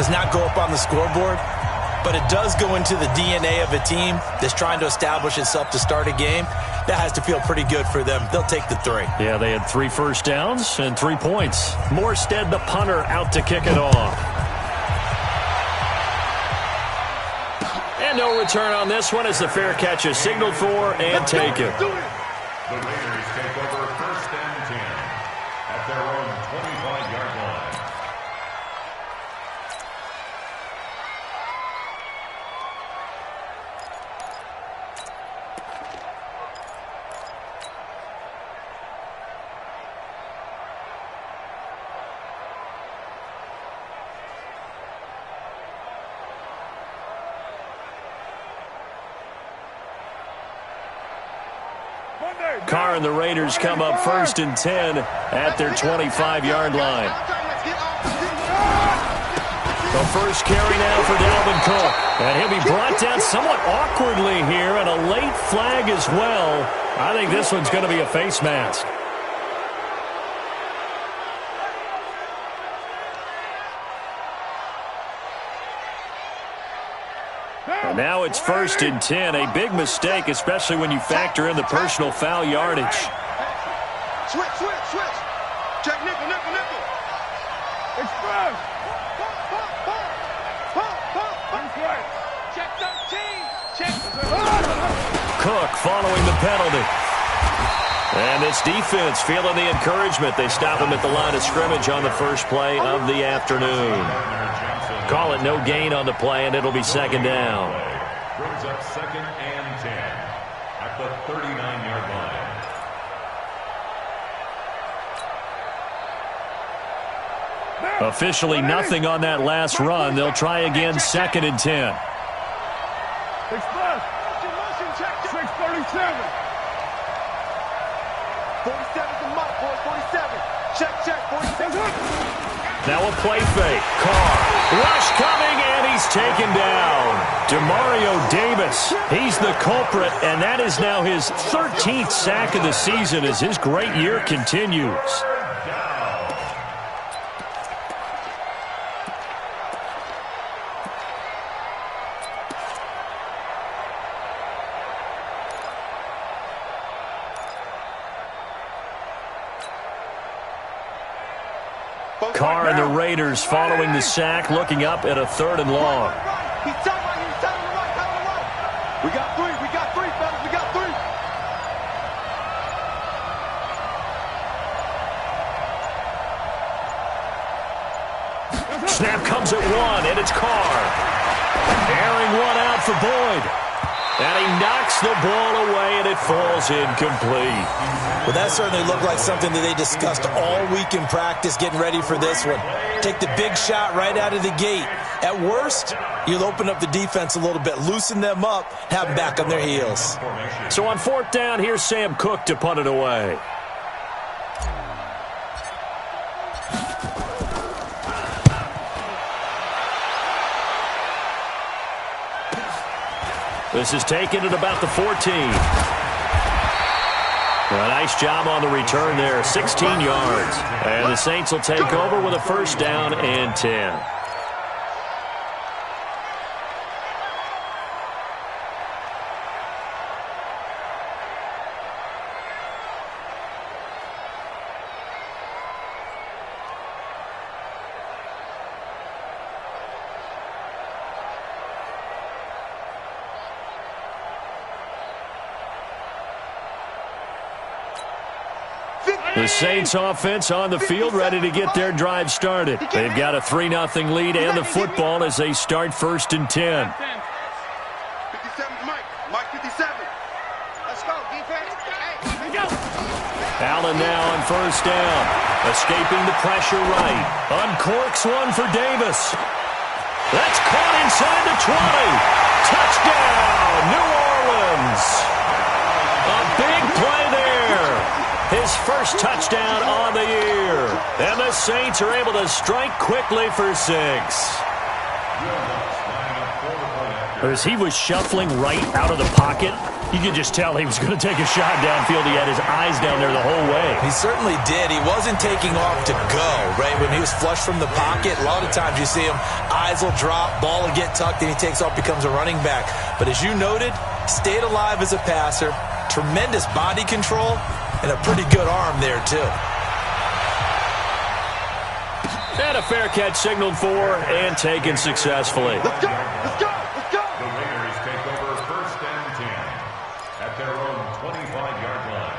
does not go up on the scoreboard, but it does go into the DNA of a team that's trying to establish itself to start a game. That has to feel pretty good for them. They'll take the 3. Yeah, they had 3 first downs and 3 points. Morstead, the punter, out to kick it off. And no return on this one as the fair catch is signaled for and taken. The Raiders take over 1st and 10 at their own 25-yard line. Carr and the Raiders come up 1st and 10 at their 25-yard line. The first carry now for Dalvin Cook. And he'll be brought down somewhat awkwardly here, and a late flag as well. I think this one's going to be a face mask. And now it's 1st and 10. A big mistake, especially when you factor in the personal foul yardage. Switch. Check nickel. Express. Check 13. Cook following the penalty. And this defense feeling the encouragement. They stop him at the line of scrimmage on the first play of the afternoon. Call it no gain on the play, and it'll be 2nd down. Brings up 2nd and 10 at the 39-yard line. Officially nothing on that last run. They'll try again 2nd and 10. Express. 637. 47's the mark, boys. 47. Check. 47. Now a play fake. Carr. Rush coming, and he's taken down. Demario Davis. He's the culprit, and that is now his 13th sack of the season as his great year continues. Carr and the Raiders following the sack, looking up at a 3rd and long. He's telling the right. We got 3, fellas. We got 3. Snap comes at 1, and it's Carr. Airing one out for Boyd. And he knocks the ball away, and it falls incomplete. Well, that certainly looked like something that they discussed all week in practice, getting ready for this one. Take the big shot right out of the gate. At worst, you'll open up the defense a little bit, loosen them up, have them back on their heels. So on 4th down, here's Sam Cook to punt it away. This is taken at about the 14. A nice job on the return there, 16 yards. And the Saints will take over with a 1st down and 10. The Saints offense on the field, ready to get their drive started. They've got a 3-0 lead and the football as they start 1st and 10. 57's Mike. Mike 57. Let's go, defense. Hey, go. Allen now on 1st down. Escaping the pressure right. Uncorks one for Davis. That's caught inside the 20. Touchdown, New Orleans. A big play there. His first touchdown on the year. And the Saints are able to strike quickly for 6. As he was shuffling right out of the pocket, you could just tell he was going to take a shot downfield. He had his eyes down there the whole way. He certainly did. He wasn't taking off to go, right? When he was flush from the pocket, a lot of times you see him, eyes will drop, ball will get tucked, and he takes off, becomes a running back. But as you noted, stayed alive as a passer, tremendous body control, and a pretty good arm there, too. And a fair catch signaled for and taken successfully. Let's go! Let's go! Let's go! The Raiders take over 1st and 10 at their own 25-yard line.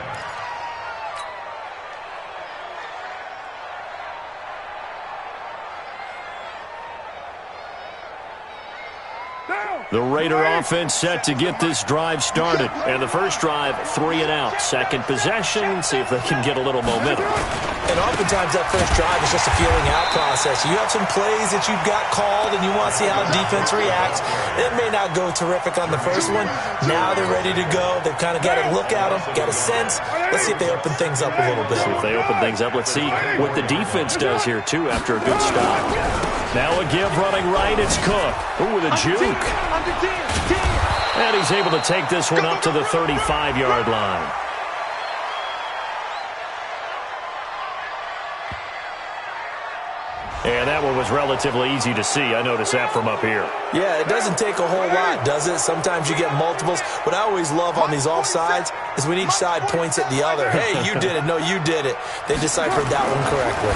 The Raider offense set to get this drive started. And the first drive, 3 and out. Second possession, see if they can get a little momentum. And oftentimes that first drive is just a feeling out process. You have some plays that you've got called and you want to see how the defense reacts. It may not go terrific on the first one. Now they're ready to go. They've kind of got a look at them, got a sense. Let's see if they open things up a little bit. See if they open things up. Let's see what the defense does here, too, after a good stop. Now a give running right. It's Cook. Ooh, with a juke. And he's able to take this one up to the 35-yard line. And that one was relatively easy to see. I noticed that from up here. Yeah, it doesn't take a whole lot, does it? Sometimes you get multiples. What I always love on these offsides is when each side points at the other. Hey, you did it. No, you did it. They deciphered that one correctly.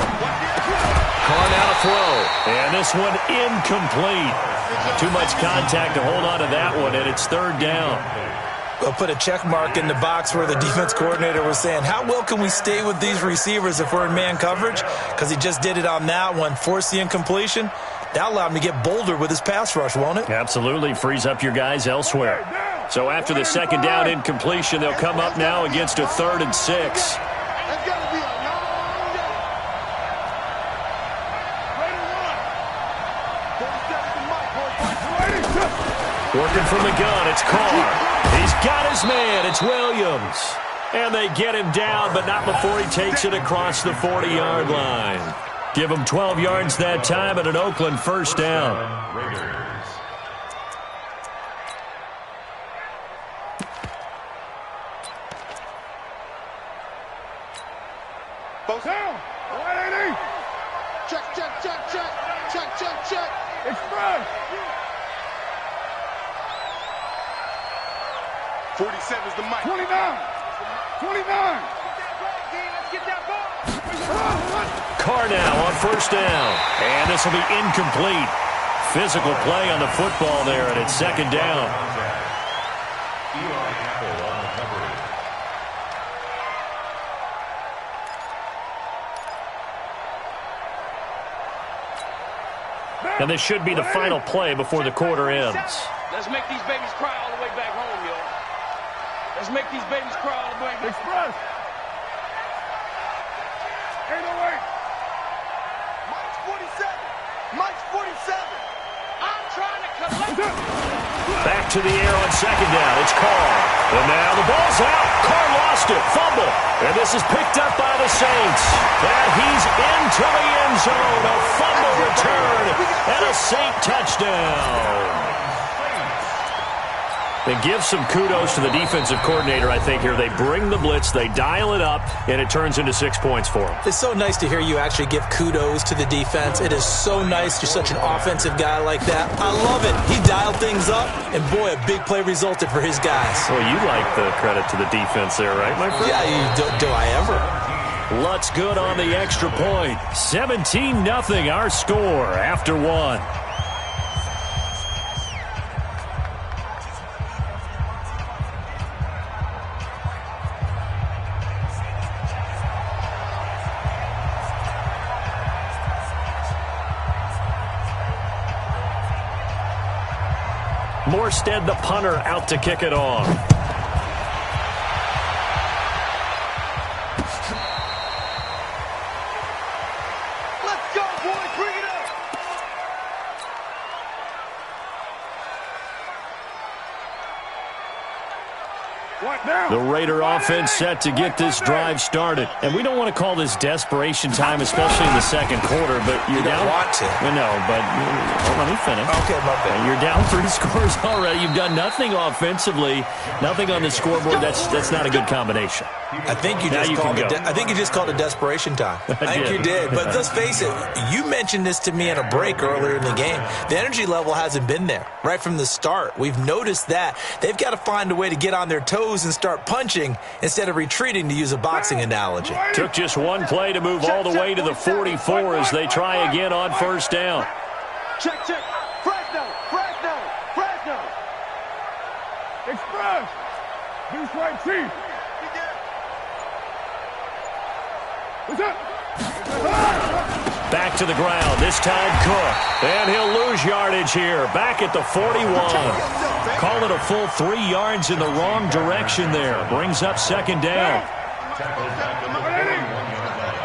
Carr now to throw. And this one incomplete. Too much contact to hold on to that one, and it's 3rd down. We'll put a check mark in the box where the defense coordinator was saying, how well can we stay with these receivers if we're in man coverage? Because he just did it on that one, forced the incompletion. That allowed him to get bolder with his pass rush, won't it? Absolutely. Frees up your guys elsewhere. So after the 2nd down incompletion, they'll come up now against a 3rd and 6. Working from the gun, it's Carr. He's got his man, it's Williams. And they get him down, but not before he takes it across the 40-yard line. Give him 12 yards that time and an Oakland 1st down. Raiders. Both down. 180. Check, check, check, check. Check, check, check. Express. 47 is the mic. 29. 29. Let's get that ball. Carr now on 1st down. And this will be incomplete. Physical play on the football there, and it's 2nd down. And this should be the final play before the quarter ends. Let's make these babies cry all the way back home, yo. Let's make these babies cry all the way back. Express. 808. Mike's 47. Mike's 47. I'm trying to collect. Back to the air on 2nd down. It's Carr. And now the ball's out. Carr lost it. Fumble. And this is picked up by the Saints. And he's into the end zone. A fumble return. And a Saint touchdown. And give some kudos to the defensive coordinator, I think, here. They bring the blitz, they dial it up, and it turns into 6 points for them. It's so nice to hear you actually give kudos to the defense. It is so nice. You're such an offensive guy like that. I love it. He dialed things up, and boy, a big play resulted for his guys. Well, you like the credit to the defense there, right, my friend? Yeah, do I ever? Lutz good on the extra point. 17-0 our score after 1. Morstead, the punter, out to kick it off. Let's go, boys. Bring it up. The Raider offense set to get this drive started. And we don't want to call this desperation time, especially in the second quarter, but you don't want to. No, but let me finish. Okay, my bad. You're down 3 scores already. You've done nothing offensively, nothing on the scoreboard. That's not a good combination. I think you just called it desperation time. I think you did. But let's face it, you mentioned this to me in a break earlier in the game. The energy level hasn't been there right from the start. We've noticed that. They've got to find a way to get on their toes and start punching instead of retreating, to use a boxing analogy. Took just one play to move all the way to the 44 as they try again on first down. Check. Fresno. Express. Deuce right, Chief. Back to the ground, this time Cook. And he'll lose yardage here, back at the 41. Call it a full 3 yards in the wrong direction there. Brings up second down.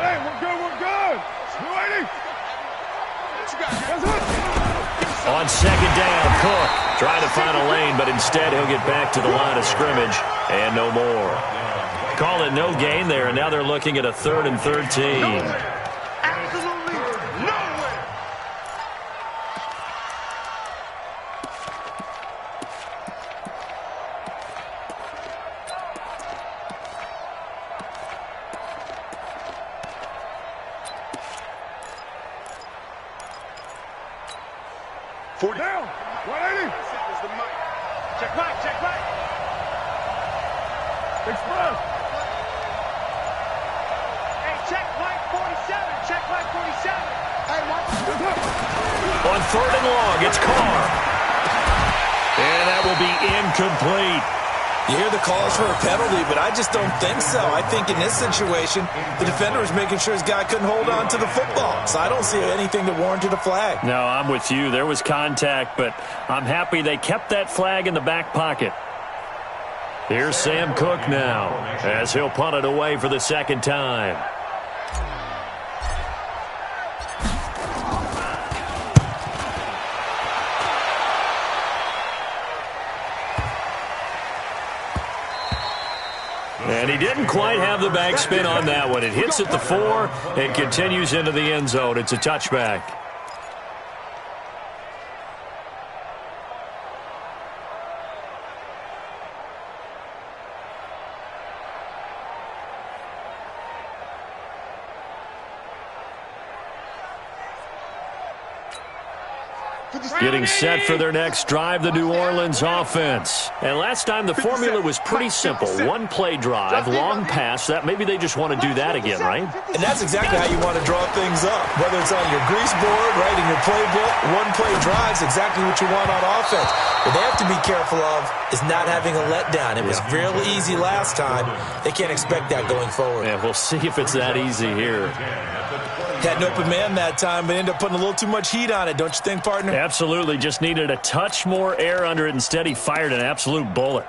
Hey, we're good. On second down, Cook trying to find a lane, but instead he'll get back to the line of scrimmage and no more. Call it no gain there, and now they're looking at a 3rd and 13. Absolutely nowhere. Four down. 180. Check right. Express. Check Mike 47. Hey, On 3rd and long, it's Carr. And that will be incomplete. You hear the calls for a penalty, but I just don't think so. I think in this situation, the defender was making sure his guy couldn't hold on to the football. So I don't see anything that warranted a flag. No, I'm with you. There was contact, but I'm happy they kept that flag in the back pocket. Here's Sam Cook now, as he'll punt it away for the second time. And he didn't quite have the backspin on that one. It hits at the 4 and continues into the end zone. It's a touchback. Getting set for their next drive, the New Orleans offense. And last time the formula was pretty simple. 1 play drive, long pass. That maybe they just want to do that again, right? And that's exactly how you want to draw things up. Whether it's on your grease board, right, in your playbook, 1 play drive's exactly what you want on offense. What they have to be careful of is not having a letdown. It was real easy last time. They can't expect that going forward. Yeah, we'll see if it's that easy here. Had an open man that time, but ended up putting a little too much heat on it, don't you think, partner? Absolutely. Just needed a touch more air under it. Instead, he fired an absolute bullet.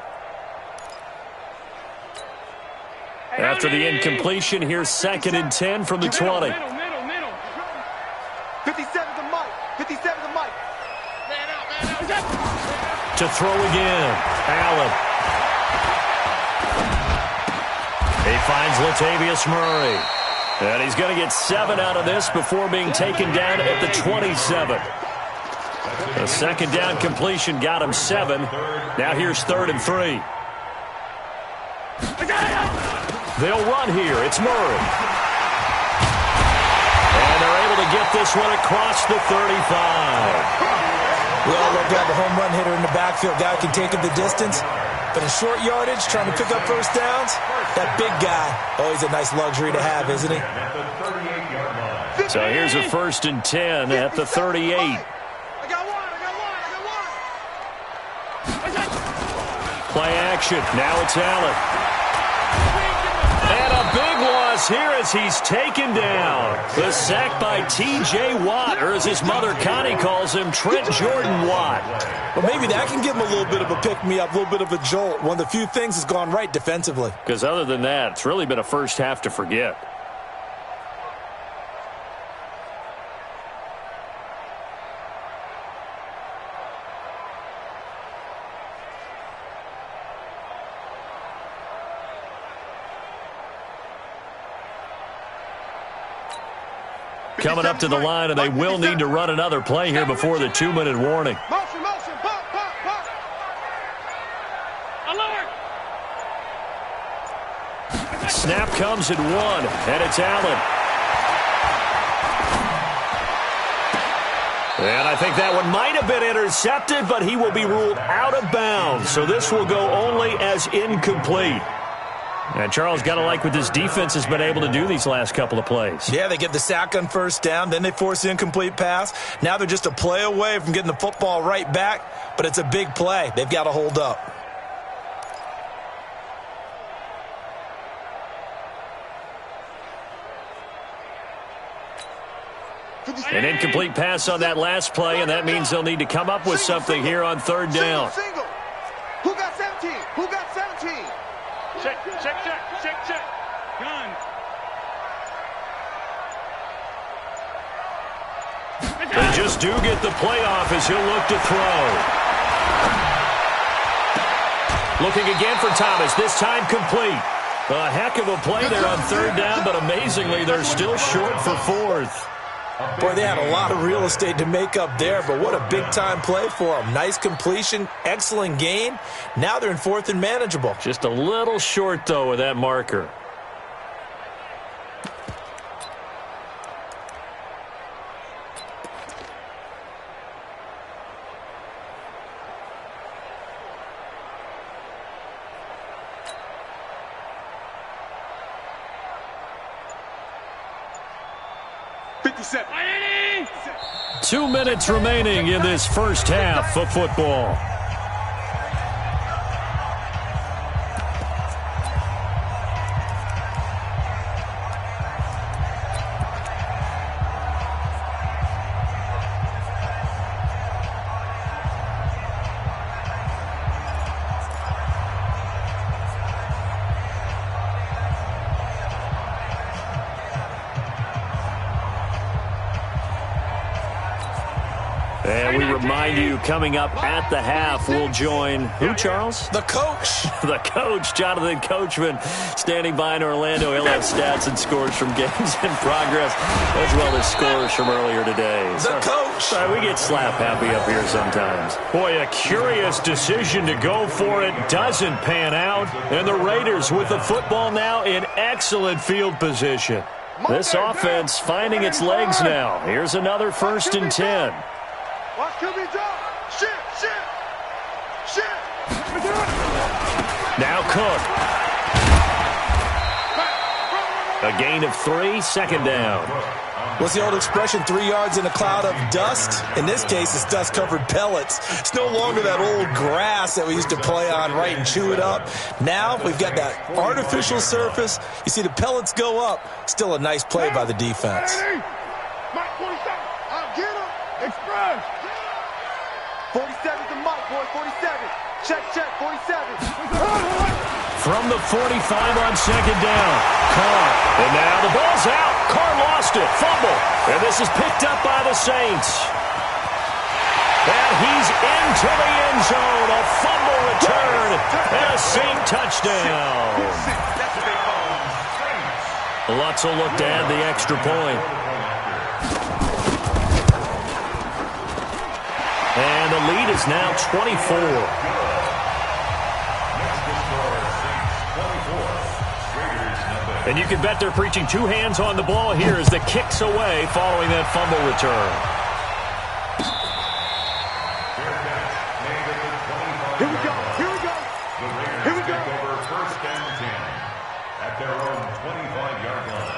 After the incompletion, here's 2nd and 10 from the 20. 57 to Mike. 57 to Mike. Man out. To throw again. Allen. He finds Latavius Murray. And he's going to get 7 out of this before being taken down at the 27. The second down completion got him 7. Now here's 3rd and 3. They'll run here. It's Murray. And they're able to get this one across the 35. We all love to have a home run hitter in the backfield. Guy can take it the distance. But in short yardage, trying to pick up first downs, that big guy, always a nice luxury to have, isn't he? So here's a 1st and 10 at the 38. I got one. Play action. Now it's Allen. And a big loss here as he's taken down. The sack by T.J. Watt, or as his mother Connie calls him, Trent Jordan Watt. Well, maybe that can give him a little bit of a pick-me-up, a little bit of a jolt. One of the few things that's gone right defensively. Because other than that, it's really been a first half to forget. coming up to the line, and they will need to run another play here before the 2-minute warning. Motion, motion, pop, pop, pop. Alert! Snap comes at 1, and it's Allen. And I think that one might have been intercepted, but he will be ruled out of bounds. So this will go only as incomplete. And Charles, got to like what this defense has been able to do these last couple of plays. Yeah, they get the sack on first down, then they force the incomplete pass. Now they're just a play away from getting the football right back, but it's a big play. They've got to hold up. An incomplete pass on that last play, and that means they'll need to come up with something here on third down. Single. Who got 17? Who got 17? Check, check, check, check, check. Gun. They just do get the playoff as he'll look to throw. Looking again for Thomas, this time complete. A heck of a play there on third down, but amazingly, they're still short for fourth. Boy, they had a lot of real estate to make up there, but what a big-time play for them. Nice completion, excellent gain. Now they're in fourth and manageable. Just a little short, though, with that marker. Set. 2 minutes remaining in this first half of football. And we remind you, coming up at the half, we'll join who, Charles? The coach. The coach, Jonathan Coachman, standing by in Orlando. He'll have stats and scores from games in progress, as well as scores from earlier today. The coach. Sorry, we get slap happy up here sometimes. Boy, a curious decision to go for it doesn't pan out. And the Raiders with the football now in excellent field position. This offense finding its legs now. Here's another 1st and 10. Watch QB drop. Shit, shit, shit. Now Cook. A gain of 3, 2nd down. What's the old expression, 3 yards in a cloud of dust? In this case, it's dust-covered pellets. It's no longer that old grass that we used to play on, right, and chew it up. Now we've got that artificial surface. You see the pellets go up. Still a nice play by the defense. Mike 47. I'll get him. Express. 47's the mic, boy. 47. Check, check. 47. From the 45 on 2nd down. Carr. And now the ball's out. Carr lost it. Fumble. And this is picked up by the Saints. And he's into the end zone. A fumble return. And a Saint touchdown. Lutz will look to add the extra point. And the lead is now 24. And you can bet they're preaching 2 hands on the ball here as the kick's away following that fumble return. Here we go. Here we go. Here we go. Over 1st and 10 at their own 25-yard line.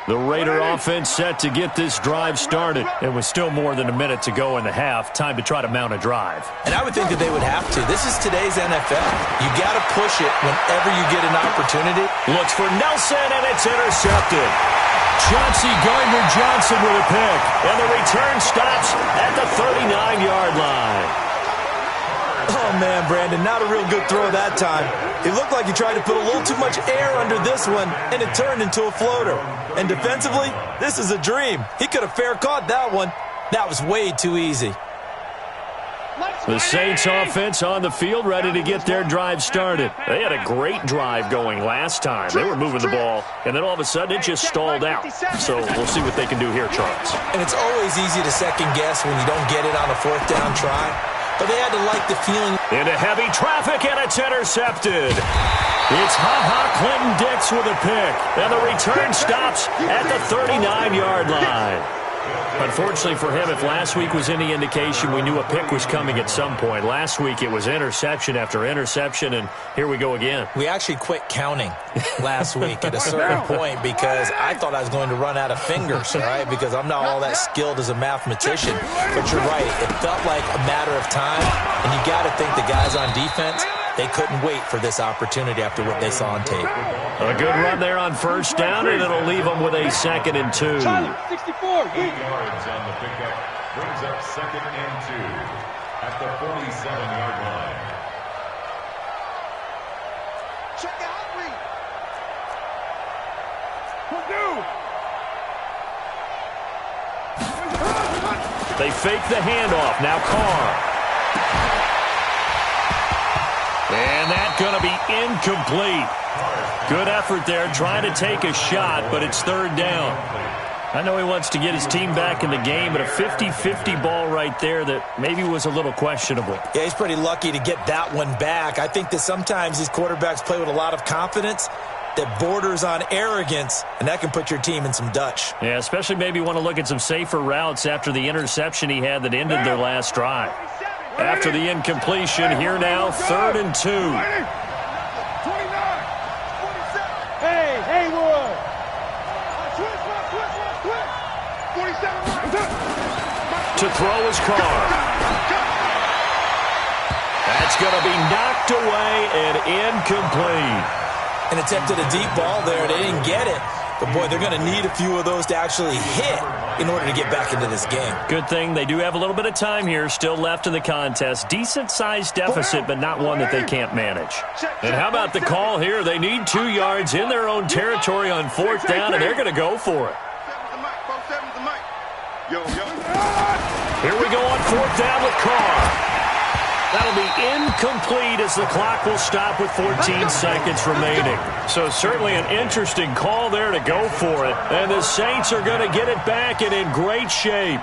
The Raider offense set to get this drive started. It was still more than a minute to go in the half. Time to try to mount a drive. And I would think that they would have to. This is today's NFL. You got to push it whenever you get an opportunity. Looks for Nelson, and it's intercepted. Chauncey Gardner-Johnson with a pick. And the return stops at the 39-yard line. Oh, man, Brandon, not a real good throw that time. It looked like he tried to put a little too much air under this one, and it turned into a floater. And defensively, this is a dream. He could have fair caught that one. That was way too easy. The Saints offense on the field, ready to get their drive started. They had a great drive going last time. They were moving the ball, and then all of a sudden it just stalled out. So we'll see what they can do here, Charles. And it's always easy to second guess when you don't get it on a fourth down try. But they had to like the feeling. Into heavy traffic, and it's intercepted. It's Ha-Ha Clinton-Dix with a pick. And the return stops at the 39-yard line. Unfortunately for him, if last week was any indication, we knew a pick was coming at some point. Last week it was interception after interception, and here we go again. We actually quit counting last week at a certain point because I thought I was going to run out of fingers, all right, because I'm not all that skilled as a mathematician. But you're right. It felt like a matter of time, and you got to think the guys on defense, they couldn't wait for this opportunity after what they saw on tape. A good run there on first down, and it'll leave them with a 2nd and 2. 64. 8 yards on the pickup. Brings up 2nd and 2 at the 47-yard line. Check out read. They fake the handoff. Now Carr. And that's going to be incomplete. Good effort there, trying to take a shot, but it's 3rd down. I know he wants to get his team back in the game, but a 50-50 ball right there that maybe was a little questionable. Yeah, he's pretty lucky to get that one back. I think that sometimes these quarterbacks play with a lot of confidence that borders on arrogance, and that can put your team in some Dutch. Yeah, especially maybe want to look at some safer routes after the interception he had that ended their last drive. After the incompletion, here now, 3rd and 2. 29. Hey, Haywood. Twist. 47. To throw his Carr. That's going to be knocked away and incomplete. And attempted a deep ball there. They didn't get it. But, boy, they're going to need a few of those to actually hit in order to get back into this game. Good thing they do have a little bit of time here still left in the contest. Decent-sized deficit, but not one that they can't manage. And how about the call here? They need 2 yards in their own territory on 4th down, and they're going to go for it. Here we go on 4th down with Carr. That'll be incomplete as the clock will stop with 14 seconds remaining. So certainly an interesting call there to go for it. And the Saints are going to get it back and in great shape.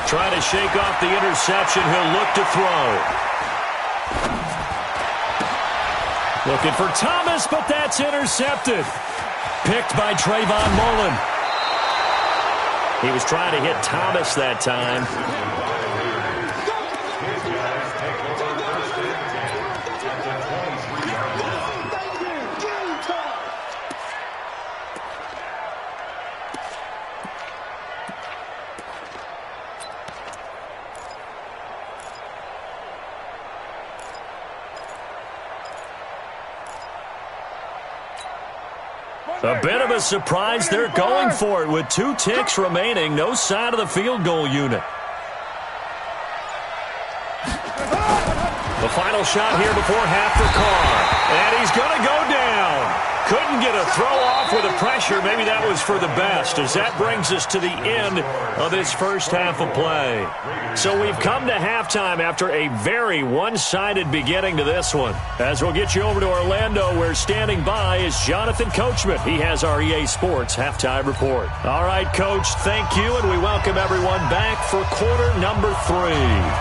Trying to shake off the interception. He'll look to throw. Looking for Thomas, but that's intercepted. Picked by Trayvon Mullen. He was trying to hit Thomas that time. A bit of a surprise. They're going for it with 2 ticks remaining. No sign of the field goal unit. The final shot here before half for Carr. And he's going to go down. Couldn't get a throw off with the pressure. Maybe that was for the best, as that brings us to the end of this first half of play. So we've come to halftime after a very one-sided beginning to this one. As we'll get you over to Orlando, where standing by is Jonathan Coachman. He has our EA Sports halftime report. All right, Coach, thank you, and we welcome everyone back for quarter number 3.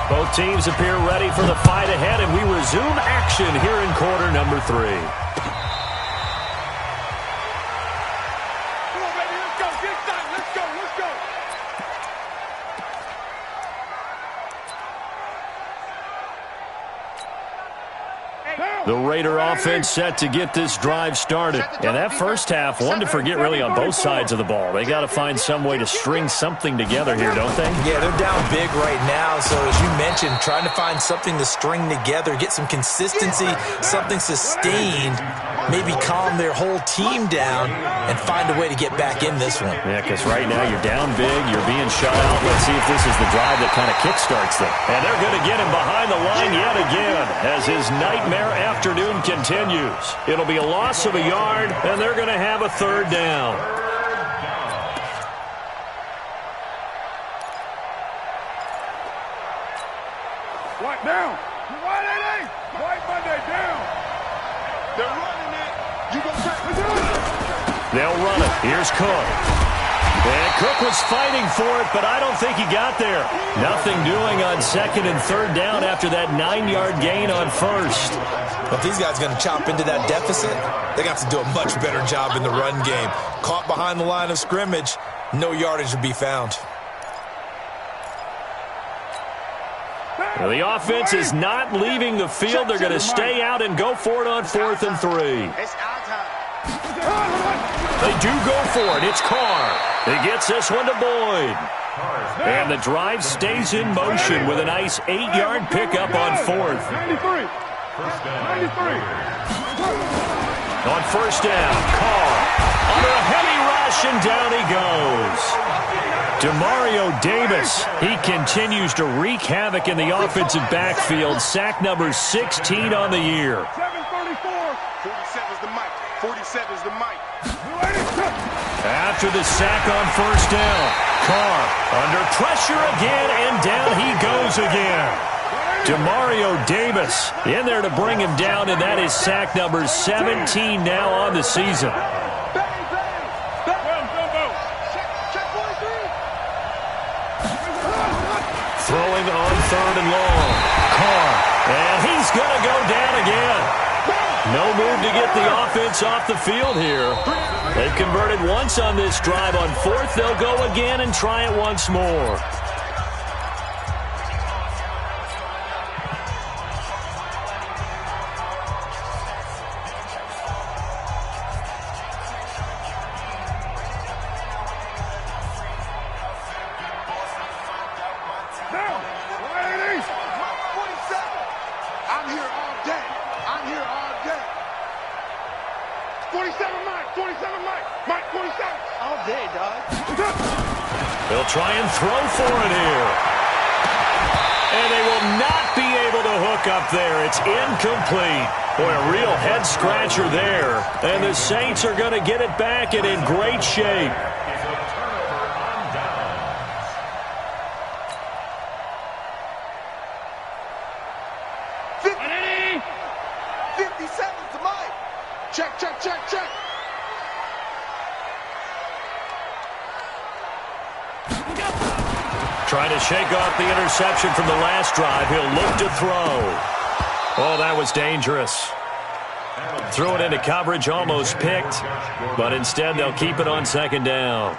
Both teams appear ready for the fight ahead, and we resume action here in quarter number 3. The Raider offense set to get this drive started. And that first half, one to forget really on both sides of the ball. They got to find some way to string something together here, don't they? Yeah, they're down big right now. So as you mentioned, trying to find something to string together, get some consistency, something sustained maybe calm their whole team down and find a way to get back in this one. Yeah, because right now you're down big, you're being shut out. Let's see if this is the drive that kind of kickstarts them. And they're going to get him behind the line yet again as his nightmare afternoon continues. It'll be a loss of a yard, and they're going to have a third down. White down. White 88. White Monday down. They're running it. You go back. They'll run it. Here's Cook. And Cook was fighting for it, but I don't think he got there. Nothing doing on second and third down after that 9-yard gain on first. But these guys are going to chop into that deficit. They got to do a much better job in the run game. Caught behind the line of scrimmage, no yardage to be found. Well, the offense is not leaving the field. They're going to stay out and go for it on 4th and 3. They do go for it. It's Carr. He gets this one to Boyd. And the drive stays in motion with a nice 8-yard pickup on 4th. 93. 93. On first down, Carr under a heavy rush, and down he goes. Demario Davis, he continues to wreak havoc in the offensive backfield. Sack number 16 on the year. 734. 47's the mic. 47's the mic. After the sack on first down, Carr under pressure again, and down he goes again. Demario Davis in there to bring him down, and that is sack number 17 now on the season. Throwing on 3rd and long. Carr, and he's going to go down again. No move to get the offense off the field here. They've converted once on this drive. On 4th, they'll go again and try it once more. They'll try and throw for it here. And they will not be able to hook up there. It's incomplete. Boy, a real head-scratcher there. And the Saints are going to get it back and in great shape. Trying to shake off the interception from the last drive. He'll look to throw. Oh, that was dangerous. Threw it into coverage, almost picked. But instead, they'll keep it on 2nd down.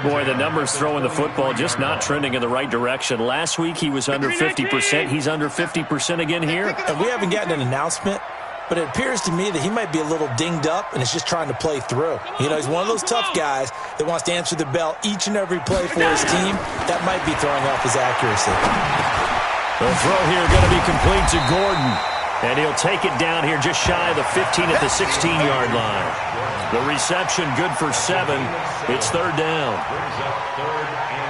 Boy, the numbers throwing the football just not trending in the right direction. Last week, he was under 50%. He's under 50% again here. And we haven't gotten an announcement, but it appears to me that he might be a little dinged up and is just trying to play through. You know, he's one of those tough guys that wants to answer the bell each and every play for his team. That might be throwing off his accuracy. The throw here going to be complete to Gordon. And he'll take it down here just shy of the 15 at the 16-yard line. The reception good for 7. It's 3rd down. Brings up 3rd and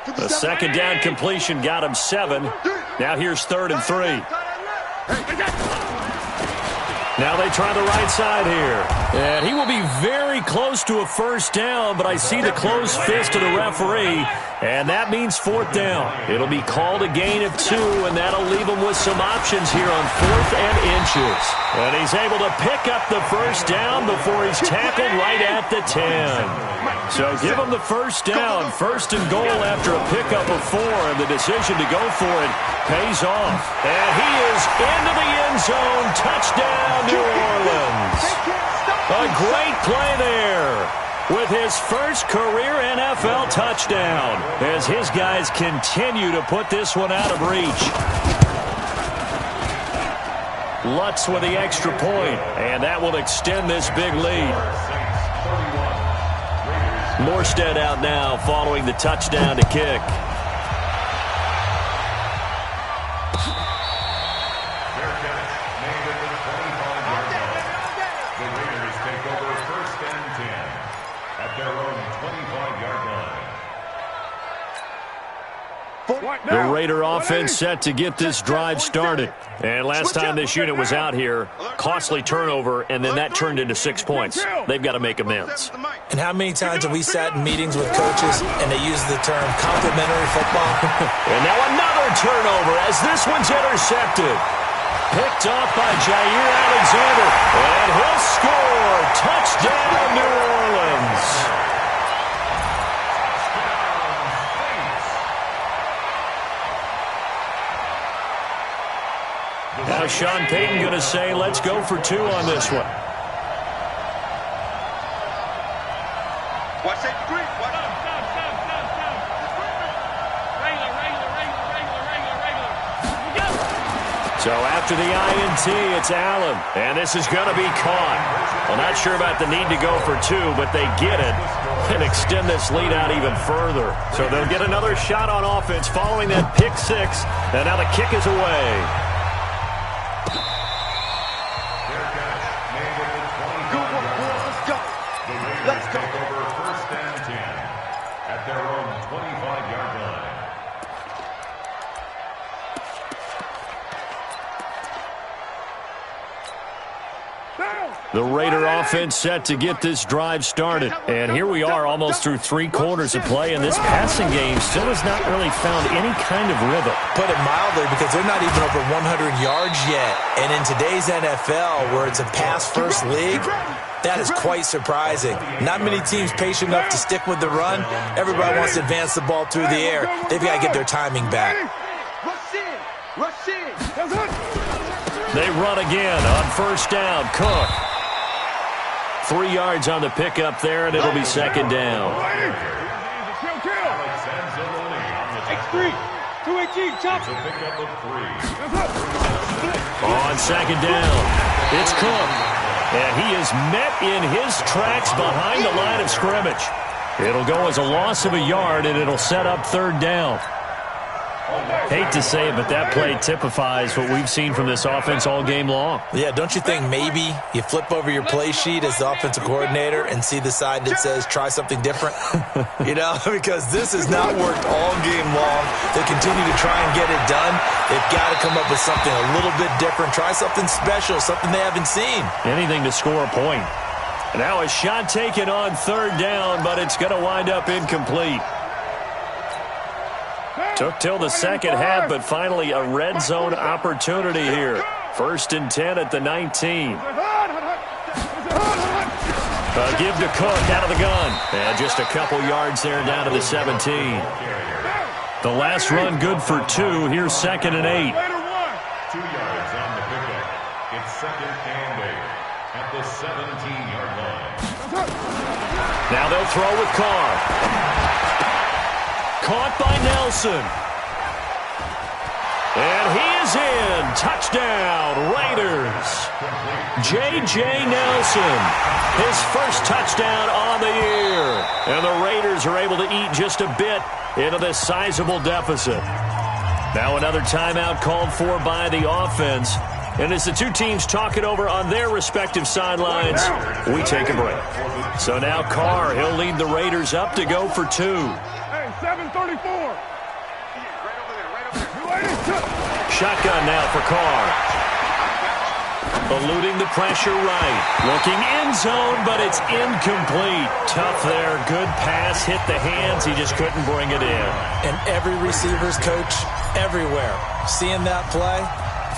3. The 2nd down completion got him 7. Now here's 3rd and 3. Now they try the right side here. And he will be very close to a first down, but I see the closed fist of the referee, and that means 4th down. It'll be called a gain of 2, and that'll leave him with some options here on 4th and inches. And he's able to pick up the first down before he's tackled right at the 10. So give him the first down, 1st and goal after a pickup of 4, and the decision to go for it pays off. And he is into the end zone. Touchdown, New Orleans. A great play there with his first career NFL touchdown as his guys continue to put this one out of reach. Lutz with the extra point, and that will extend this big lead. Morstead out now following the touchdown to kick. The Raider offense set to get this drive started. And last time this unit was out here, costly turnover, and then that turned into 6 points. They've got to make amends. And how many times have we sat in meetings with coaches and they use the term complimentary football? And now another turnover as this one's intercepted. Picked off by Jair Alexander. And he'll score. Touchdown, New Orleans. Now Sean Payton going to say, let's go for 2 on this one. Watch that green. Watch out. So after the INT, it's Allen. And this is going to be caught. Well, not sure about the need to go for 2, but they get it and extend this lead out even further. So they'll get another shot on offense following that pick 6. And now the kick is away. Let's go. Take over first and 10 at their own 25-yard line. The Raider offense set to get this drive started. And here we are almost through 3 quarters of play, and this passing game still has not really found any kind of rhythm. Put it mildly, because they're not even over 100 yards yet. And in today's NFL, where it's a pass-first league, that is quite surprising. Not many teams patient enough to stick with the run. Everybody wants to advance the ball through the air. They've got to get their timing back. Rush in. They run again on first down. Cook. 3 yards on the pickup there, and it'll be second down. X3. 218. Chop. On second down, it's Cook. And he is met in his tracks behind the line of scrimmage. It'll go as a loss of a yard, and it'll set up third down. Hate to say it, but that play typifies what we've seen from this offense all game long. Yeah, don't you think maybe you flip over your play sheet as the offensive coordinator and see the side that says try something different? You know, because this has not worked all game long. They continue to try and get it done. They've got to come up with something a little bit different. Try something special, something they haven't seen. Anything to score a point. Now a shot taken on third down, but it's going to wind up incomplete. Took till the second half, but finally a red zone opportunity here. First and 10 at the 19. Give to Cook out of the gun. And just a couple yards there down to the 17. The last run good for 2. Here's second and 8. 2 yards on the pickup. It's second and 8 at the 17-yard line. Now they'll throw with Carr. Caught by Nelson. And he is in. Touchdown, Raiders. J.J. Nelson, his first touchdown on the year. And the Raiders are able to eat just a bit into this sizable deficit. Now another timeout called for by the offense. And as the two teams talk it over on their respective sidelines, we take a break. So now Carr, he'll lead the Raiders up to go for 2. 734. Shotgun now for Carr. Eluding the pressure right. Looking end zone, but it's incomplete. Tough there. Good pass. Hit the hands. He just couldn't bring it in. And every receiver's coach everywhere. Seeing that play,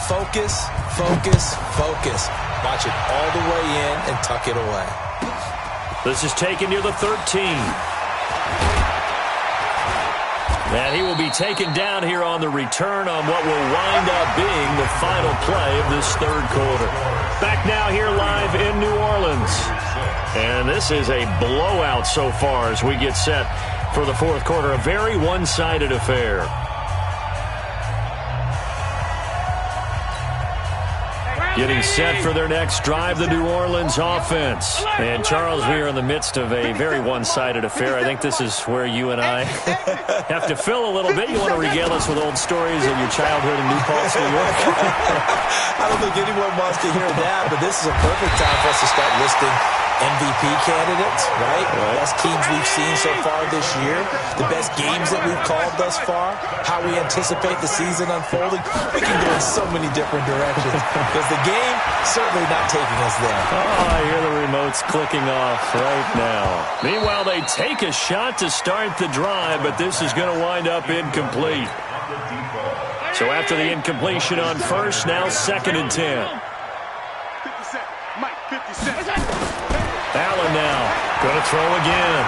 focus, focus, focus. Watch it all the way in and tuck it away. This is taken near the 13. And he will be taken down here on the return on what will wind up being the final play of this third quarter. Back now here live in New Orleans. And this is a blowout so far as we get set for the fourth quarter. A very one-sided affair. Getting set for their next drive, the New Orleans offense. And, Charles, we are in the midst of a very one-sided affair. I think this is where you and I have to fill a little bit. You want to regale us with old stories of your childhood in New Paltz, New York? I don't think anyone wants to hear that, but this is a perfect time for us to start listing MVP candidates, right? The best teams we've seen so far this year, the best games that we've called thus far, how we anticipate the season unfolding. We can go in so many different directions because the game certainly not taking us there. Oh, I hear the remotes clicking off right now. Meanwhile, they take a shot to start the drive, but this is going to wind up incomplete. So after the incompletion on first, now 2nd and 10. 50 seconds. Mike, 50 seconds. Allen now, going to throw again.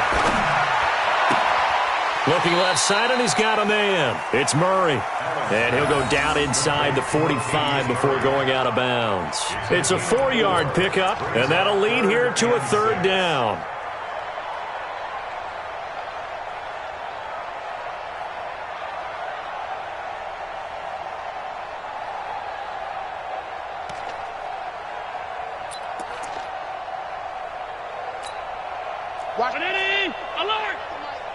Looking left side, and he's got a man. It's Murray. And he'll go down inside the 45 before going out of bounds. It's a 4-yard pickup, and that'll lead here to a 3rd down. Watch it. Alert.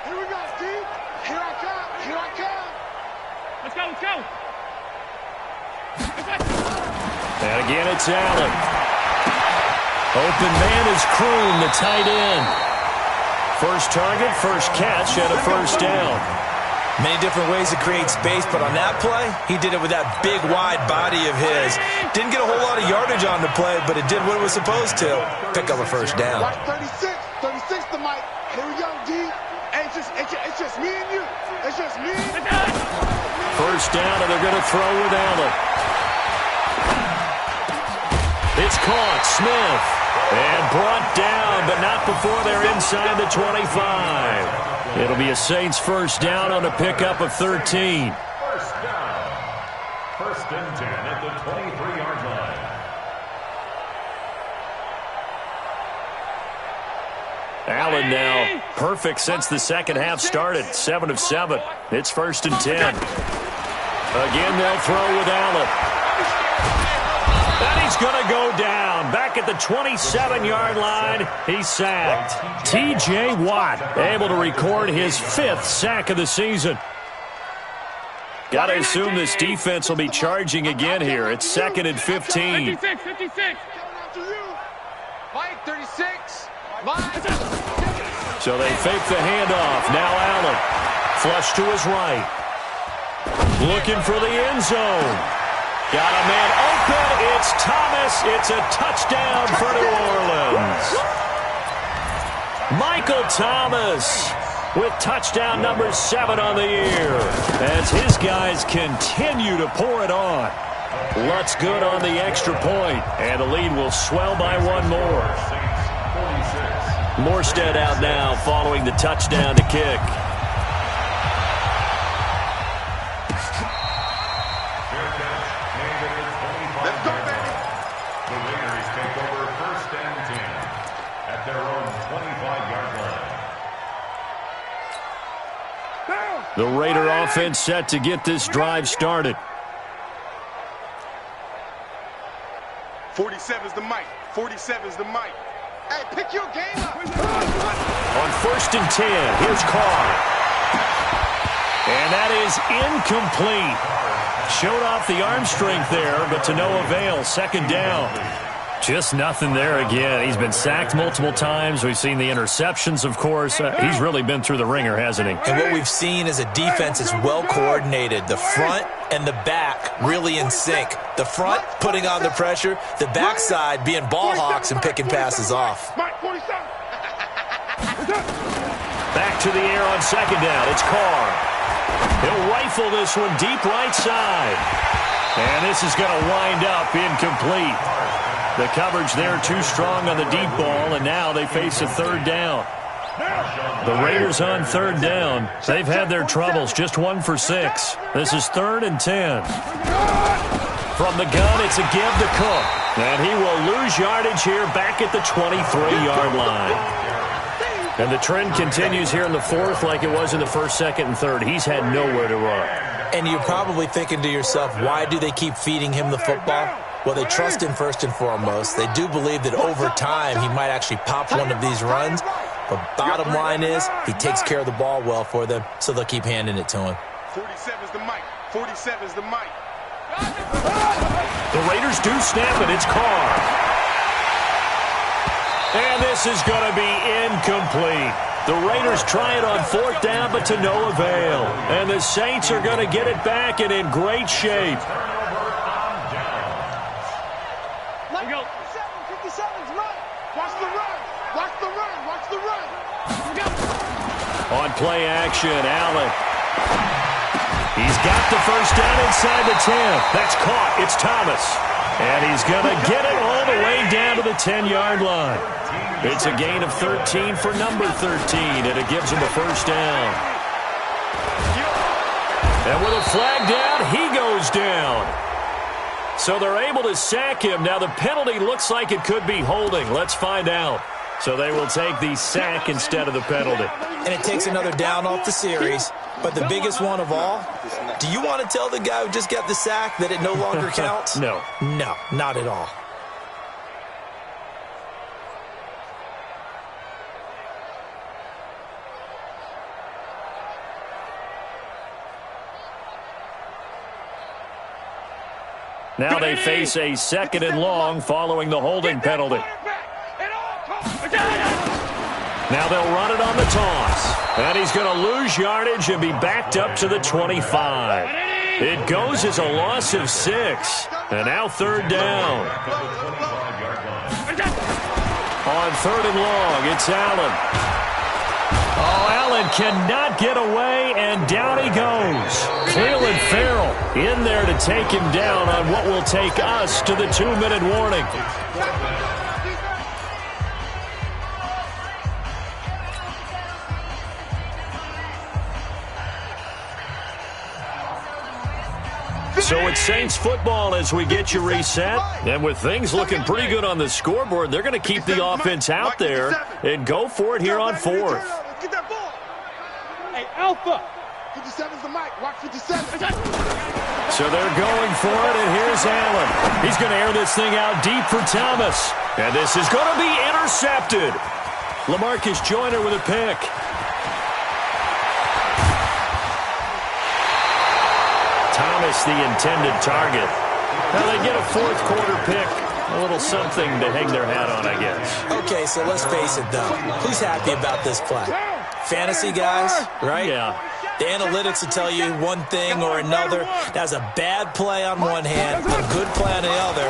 Here we go, Steve. Here I come. Here I come. Let's go, let's go. And again, it's Allen. Open man is Kroon, the tight end. First target, first catch, and a 1st down. Many different ways to create space, but on that play, he did it with that big, wide body of his. Didn't get a whole lot of yardage on the play, but it did what it was supposed to. Pick up a 1st down. Watch 36. 36 to Mike. Here we go, D. Hey, it's just me and you. It's just me. 1st down, and they're going to throw with Allen. It's caught. Smith. And brought down, but not before they're inside the 25. It'll be a Saints 1st down on a pickup of 13. 1st down. 1st and 10 at the 23-yard line. Allen now perfect since the 2nd half started. 7 of 7. It's 1st and 10. Again, they'll throw with Allen. And he's going to go down. Back at the 27-yard line, he's sacked. T.J. Watt able to record his 5th sack of the season. Got to assume this defense will be charging again here. It's 2nd and 15. 56, 56. Mike, 36. Mike. So they fake the handoff. Now Allen. Flush to his right. Looking for the end zone. Got a man open. It's Thomas. It's a touchdown for New Orleans. Michael Thomas with touchdown number 7 on the year as his guys continue to pour it on. Lutz good on the extra point, and the lead will swell by 1 more. Morstead out now following the touchdown to kick. Let's go, baby. The Raiders take over 1st and 10 at their own 25-yard line. The Raider offense set to get this drive started. 47's the Mike. 47's the Mike. Hey, pick your game up. On 1st and 10, here's Carr. And that is incomplete. Showed off the arm strength there, but to no avail. 2nd down. Just nothing there again. He's been sacked multiple times. We've seen the interceptions, of course. He's really been through the ringer, hasn't he? And what we've seen is a defense that's well coordinated. The front and the back really in sync. The front putting on the pressure, the backside being ball hawks and picking passes off. Mike, 47. Back to the air on 2nd down. It's Carr. He'll rifle this one deep right side. And this is going to wind up incomplete. The coverage there too strong on the deep ball, and now they face a 3rd down. The Raiders on 3rd down. They've had their troubles, just 1 for 6. This is 3rd and 10. From the gun, it's a give to Cook. And he will lose yardage here back at the 23-yard line. And the trend continues here in the 4th like it was in the 1st, 2nd, and 3rd. He's had nowhere to run. And you're probably thinking to yourself, why do they keep feeding him the football? Well, they trust him first and foremost. They do believe that over time he might actually pop one of these runs. But bottom line is he takes care of the ball well for them, so they'll keep handing it to him. 47's the mic. 47's the mic. The Raiders do snap it. It's Carr. And this is going to be incomplete. The Raiders try it on fourth down, but to no avail. And the Saints are going to get it back and in great shape. 57's right. Watch the run. Watch the run. Watch the run. On play action, Allen. He's got the first down inside the 10. That's caught. It's Thomas. And he's going to get it all the way down to the 10-yard line. It's a gain of 13 for number 13, and it gives him a first down. And with a flag down, he goes down. So they're able to sack him. Now the penalty looks like it could be holding. Let's find out. So they will take the sack instead of the penalty. And it takes another down off the series. But the biggest one of all, do you want to tell the guy who just got the sack that it no longer counts? No. No, not at all. Now they face a second and long following the holding penalty. Now they'll run it on the toss. And he's going to lose yardage and be backed up to the 25. It goes as a loss of 6. And now third down. On third and long, it's Allen. Oh, Allen cannot get away, and down he goes. Cleveland Farrell in there to take him down on what will take us to the 2-minute warning. So it's Saints football as we get you reset. And with things looking pretty good on the scoreboard, they're going to keep the offense out there and go for it here on fourth. Get that ball. Hey, Alpha. 57's the mic. Watch 57. So they're going for it, and here's Allen. He's going to air this thing out deep for Thomas. And this is going to be intercepted. LaMarcus Joyner with a pick. Thomas, the intended target. Now they get a fourth quarter pick. A little something to hang their hat on, I guess. Okay, so let's face it, though. Who's happy about this play? Fantasy guys, right? Yeah. The analytics will tell you one thing or another. That's a bad play on one hand, a good play on the other,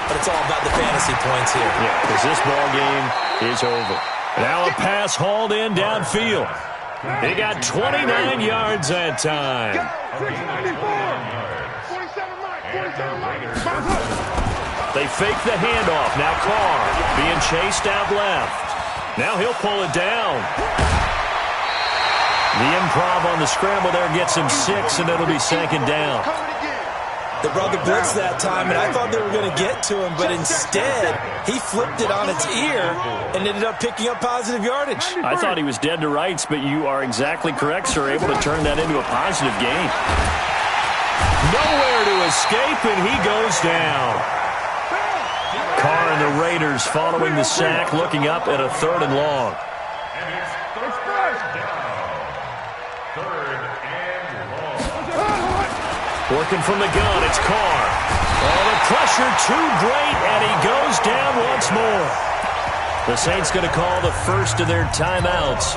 but it's all about the fantasy points here. Yeah, because this ball game is over. Now a pass hauled in downfield. He got 29 yards that time. They fake the handoff. Now Carr being chased out left. Now he'll pull it down. The improv on the scramble there gets him 6, and it'll be second down. They brought the blitz that time, and I thought they were going to get to him, but instead, he flipped it on its ear and ended up picking up positive yardage. I thought he was dead to rights, but you are exactly correct, sir. Able to turn that into a positive gain. Nowhere to escape, and he goes down. Carr and the Raiders following the sack, looking up at a third and long. Working from the gun, it's Carr. Oh, the pressure too great, and he goes down once more. The Saints going to call the first of their timeouts.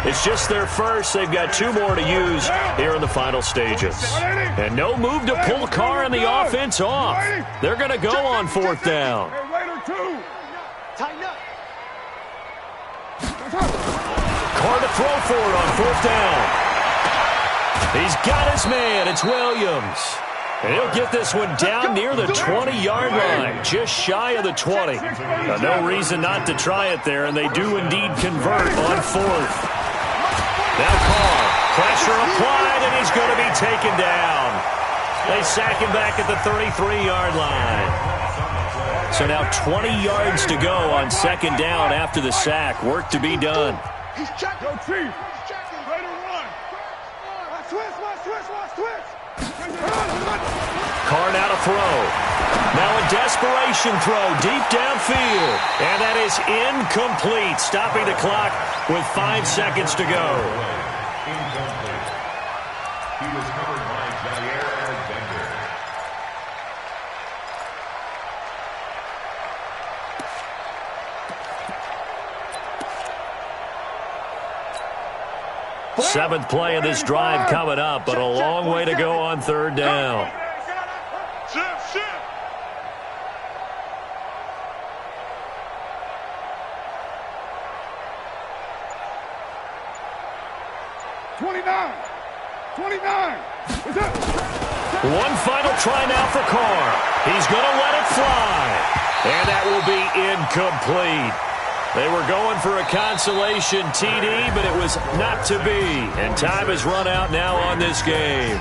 It's just their first. They've got 2 more to use here in the final stages. And no move to pull Carr and the offense off. They're going to go on fourth down. Carr to throw for it on fourth down. He's got his man. It's Williams. And he'll get this one down near the 20-yard line, just shy of the 20. Now, no reason not to try it there, and they do indeed convert on fourth. Now Carr, pressure applied, and he's going to be taken down. They sack him back at the 33-yard line. So now 20 yards to go on second down after the sack. Work to be done. He's checking. Go, Chief. He's checking. Ready to run. Watch twist. Carr now to throw. Now a desperation throw deep downfield. And that is incomplete, stopping the clock with 5 seconds to go. Incomplete. He was covered by Jair Alexander. Seventh play of this drive coming up, but a long way to go on third down. Shift. 29. One final try now for Carr. He's going to let it fly. And that will be incomplete. They were going for a consolation TD, but it was not to be. And time has run out now on this game.